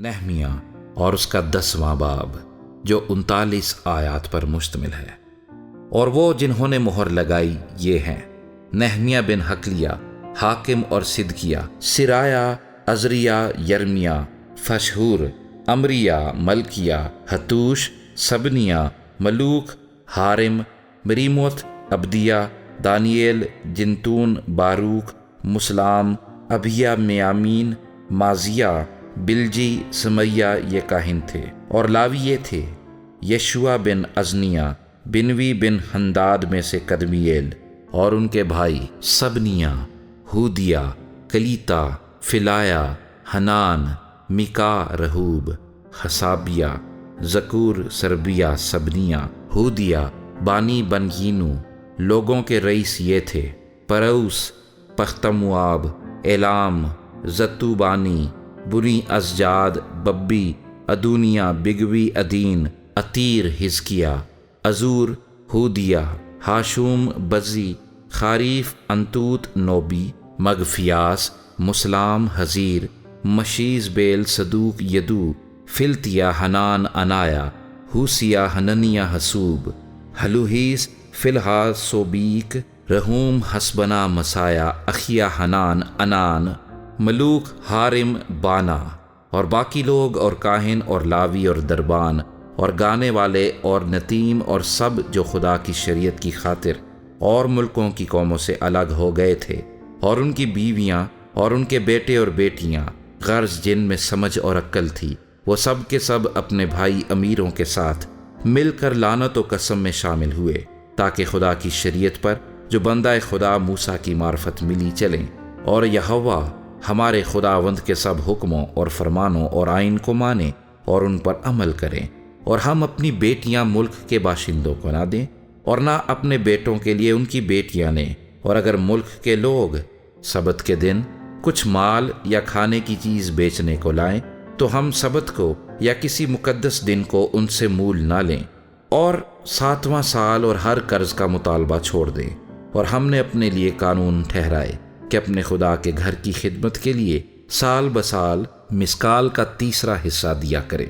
نہمیہ اور اس کا 10واں باب جو 39 آیات پر مشتمل ہے۔ اور وہ جنہوں نے مہر لگائی یہ ہیں نہمیہ بن حکلیہ، حاکم اور صدقیہ، سرایہ، عزریہ، یرمیہ، فشہور، امریہ، ملکیہ، حتوش، سبنیہ، ملوک، حارم، مریموت، عبدیہ، دانییل، جنتون، باروک، مسلام، ابیہ، میامین، مازیہ، بلجی، سمیہ یہ کاہن تھے۔ اور لاوی یہ تھے یشوع بن ازنیہ، بنوی بن حنداد میں سے قدمییل، اور ان کے بھائی سبنیہ، ہودیہ، کلیتا، فلایہ، حنان، میکا، رہوب، حسابیہ، زکور، سربیہ، سبنیہ، ہودیہ، بانی بنگینو۔ لوگوں کے رئیس یہ تھے پروس، پختمواب، ایلام، زتوبانی، بنی ازجاد، ببی، ادونیہ، بگوی، ادین، عتیر، حزقیہ، عزور، ہودیہ، ہاشوم، بزی، خاریف، انتوت، نوبی، مغفیاس، مسلام، حزیر، مشیز، بیل، صدوق، یدو، فلتیہ، حنان، عنایہ، حوسیہ، حننیہ، حسوب، حلوہیس، فلحاس، سوبیک، رہوم، حسبنا، مسایہ، اخیہ، حنان، انان، ملوک، حارم، بانا، اور باقی لوگ اور کاہن اور لاوی اور دربان اور گانے والے اور نتیم اور سب جو خدا کی شریعت کی خاطر اور ملکوں کی قوموں سے الگ ہو گئے تھے، اور ان کی بیویاں اور ان کے بیٹے اور بیٹیاں، غرض جن میں سمجھ اور عقل تھی، وہ سب کے سب اپنے بھائی امیروں کے ساتھ مل کر لعنت و قسم میں شامل ہوئے، تاکہ خدا کی شریعت پر جو بندہ خدا موسیٰ کی معرفت ملی چلیں، اور یہوہ ہمارے خداوند کے سب حکموں اور فرمانوں اور آئین کو مانیں اور ان پر عمل کریں، اور ہم اپنی بیٹیاں ملک کے باشندوں کو نہ دیں اور نہ اپنے بیٹوں کے لیے ان کی بیٹیاں لیں، اور اگر ملک کے لوگ سبت کے دن کچھ مال یا کھانے کی چیز بیچنے کو لائیں تو ہم سبت کو یا کسی مقدس دن کو ان سے مول نہ لیں، اور 7واں سال اور ہر قرض کا مطالبہ چھوڑ دیں۔ اور ہم نے اپنے لیے قانون ٹھہرائے کہ اپنے خدا کے گھر کی خدمت کے لیے سال بسال مسکال کا 3واں حصہ دیا کرے،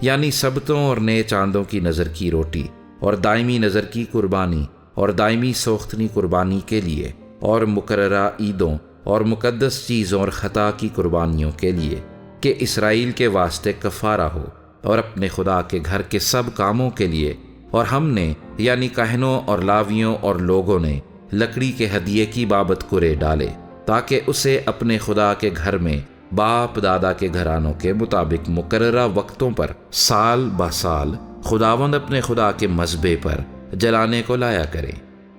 یعنی سبتوں اور نئے چاندوں کی نظر کی روٹی اور دائمی نظر کی قربانی اور دائمی سوختنی قربانی کے لیے اور مقررہ عیدوں اور مقدس چیزوں اور خطا کی قربانیوں کے لیے، کہ اسرائیل کے واسطے کفارہ ہو، اور اپنے خدا کے گھر کے سب کاموں کے لیے۔ اور ہم نے یعنی کاہنوں اور لاویوں اور لوگوں نے لکڑی کے ہدیے کی بابت کرے ڈالے، تاکہ اسے اپنے خدا کے گھر میں باپ دادا کے گھرانوں کے مطابق مقررہ وقتوں پر سال بسال خداوند اپنے خدا کے مذبح پر جلانے کو لایا کرے،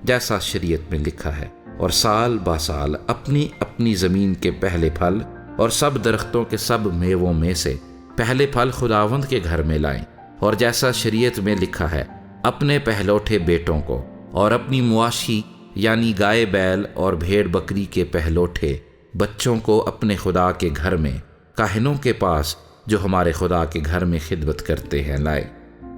جیسا شریعت میں لکھا ہے، اور سال بسال اپنی اپنی زمین کے پہلے پھل اور سب درختوں کے سب میووں میں سے پہلے پھل خداوند کے گھر میں لائیں، اور جیسا شریعت میں لکھا ہے اپنے پہلوٹھے بیٹوں کو اور اپنی مواشی یعنی گائے بیل اور بھیڑ بکری کے پہلوٹھے بچوں کو اپنے خدا کے گھر میں کاہنوں کے پاس جو ہمارے خدا کے گھر میں خدمت کرتے ہیں لائے،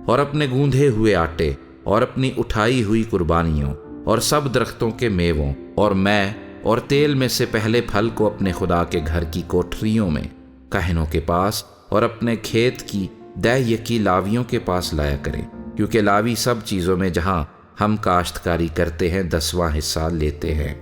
اور اپنے گوندھے ہوئے آٹے اور اپنی اٹھائی ہوئی قربانیوں اور سب درختوں کے میووں اور میں اور تیل میں سے پہلے پھل کو اپنے خدا کے گھر کی کوٹھریوں میں کاہنوں کے پاس اور اپنے کھیت کی دہ یکی لاویوں کے پاس لایا کریں، کیونکہ لاوی سب چیزوں میں جہاں ہم کاشتکاری کرتے ہیں 10واں حصہ لیتے ہیں۔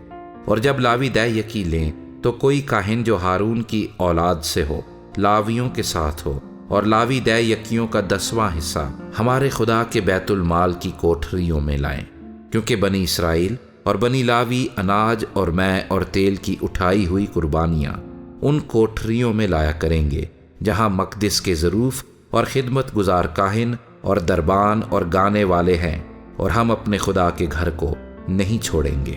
اور جب لاوی دہ یکی لیں تو کوئی کاہن جو ہارون کی اولاد سے ہو لاویوں کے ساتھ ہو، اور لاوی دہ یکیوں کا 10واں حصہ ہمارے خدا کے بیت المال کی کوٹھریوں میں لائیں، کیونکہ بنی اسرائیل اور بنی لاوی اناج اور میں اور تیل کی اٹھائی ہوئی قربانیاں ان کوٹھریوں میں لایا کریں گے جہاں مقدس کے ظروف اور خدمت گزار کاہن اور دربان اور گانے والے ہیں، اور ہم اپنے خدا کے گھر کو نہیں چھوڑیں گے۔